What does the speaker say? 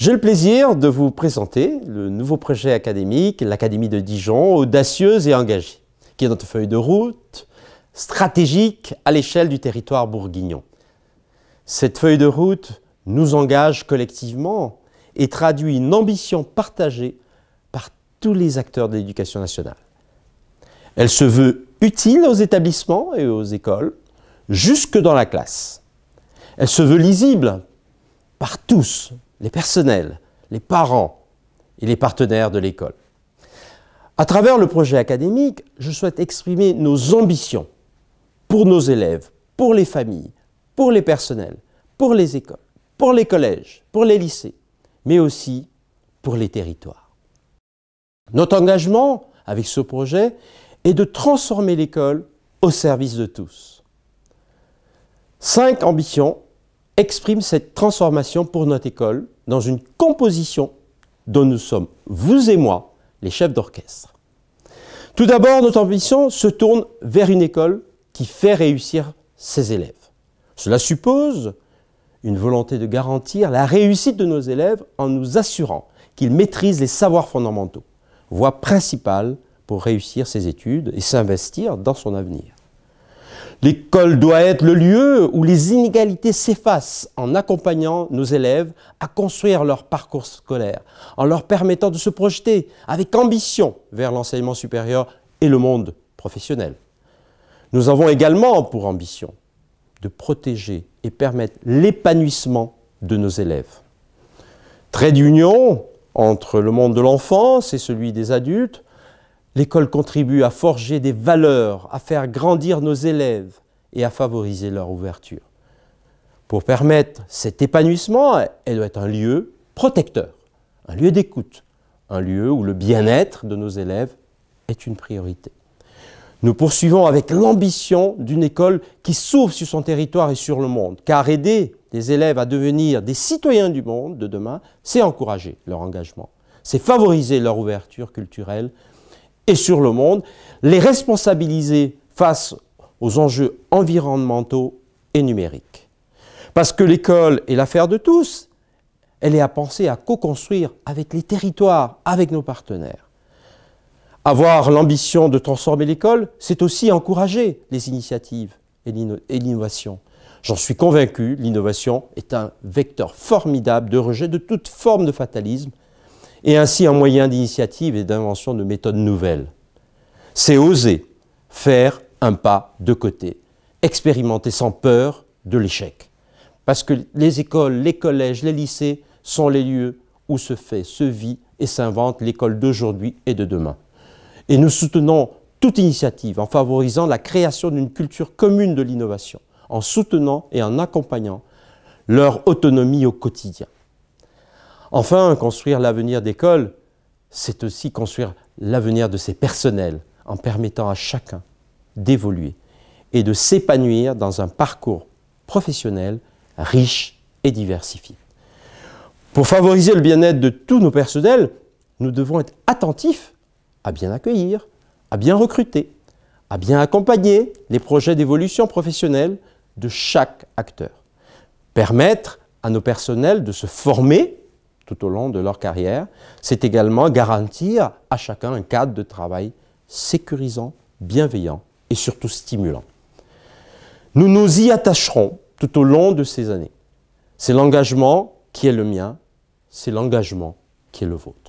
J'ai le plaisir de vous présenter le nouveau projet académique, l'Académie de Dijon, audacieuse et engagée, qui est notre feuille de route stratégique à l'échelle du territoire bourguignon. Cette feuille de route nous engage collectivement et traduit une ambition partagée par tous les acteurs de l'éducation nationale. Elle se veut utile aux établissements et aux écoles, jusque dans la classe. Elle se veut lisible par tous, les personnels, les parents et les partenaires de l'école. À travers le projet académique, je souhaite exprimer nos ambitions pour nos élèves, pour les familles, pour les personnels, pour les écoles, pour les collèges, pour les lycées, mais aussi pour les territoires. Notre engagement avec ce projet est de transformer l'école au service de tous. 5 ambitions expriment cette transformation pour notre école dans une composition dont nous sommes, vous et moi, les chefs d'orchestre. Tout d'abord, notre ambition se tourne vers une école qui fait réussir ses élèves. Cela suppose une volonté de garantir la réussite de nos élèves en nous assurant qu'ils maîtrisent les savoirs fondamentaux, voie principale pour réussir ses études et s'investir dans son avenir. L'école doit être le lieu où les inégalités s'effacent en accompagnant nos élèves à construire leur parcours scolaire, en leur permettant de se projeter avec ambition vers l'enseignement supérieur et le monde professionnel. Nous avons également pour ambition de protéger et permettre l'épanouissement de nos élèves. Trait d'union entre le monde de l'enfance et celui des adultes, l'école contribue à forger des valeurs, à faire grandir nos élèves et à favoriser leur ouverture. Pour permettre cet épanouissement, elle doit être un lieu protecteur, un lieu d'écoute, un lieu où le bien-être de nos élèves est une priorité. Nous poursuivons avec l'ambition d'une école qui s'ouvre sur son territoire et sur le monde, car aider les élèves à devenir des citoyens du monde de demain, c'est encourager leur engagement, c'est favoriser leur ouverture culturelle et sur le monde, les responsabiliser face aux enjeux environnementaux et numériques. Parce que l'école est l'affaire de tous, elle est à penser à co-construire avec les territoires, avec nos partenaires. Avoir l'ambition de transformer l'école, c'est aussi encourager les initiatives et l'innovation. J'en suis convaincu, l'innovation est un vecteur formidable de rejet de toute forme de fatalisme et ainsi un moyen d'initiative et d'invention de méthodes nouvelles. C'est oser faire un pas de côté, expérimenter sans peur de l'échec. Parce que les écoles, les collèges, les lycées sont les lieux où se fait, se vit et s'invente l'école d'aujourd'hui et de demain. Et nous soutenons toute initiative en favorisant la création d'une culture commune de l'innovation, en soutenant et en accompagnant leur autonomie au quotidien. Enfin, construire l'avenir d'école, c'est aussi construire l'avenir de ses personnels en permettant à chacun d'évoluer et de s'épanouir dans un parcours professionnel riche et diversifié. Pour favoriser le bien-être de tous nos personnels, nous devons être attentifs à bien accueillir, à bien recruter, à bien accompagner les projets d'évolution professionnelle de chaque acteur. Permettre à nos personnels de se former tout au long de leur carrière, c'est également garantir à chacun un cadre de travail sécurisant, bienveillant et surtout stimulant. Nous nous y attacherons tout au long de ces années. C'est l'engagement qui est le mien, c'est l'engagement qui est le vôtre.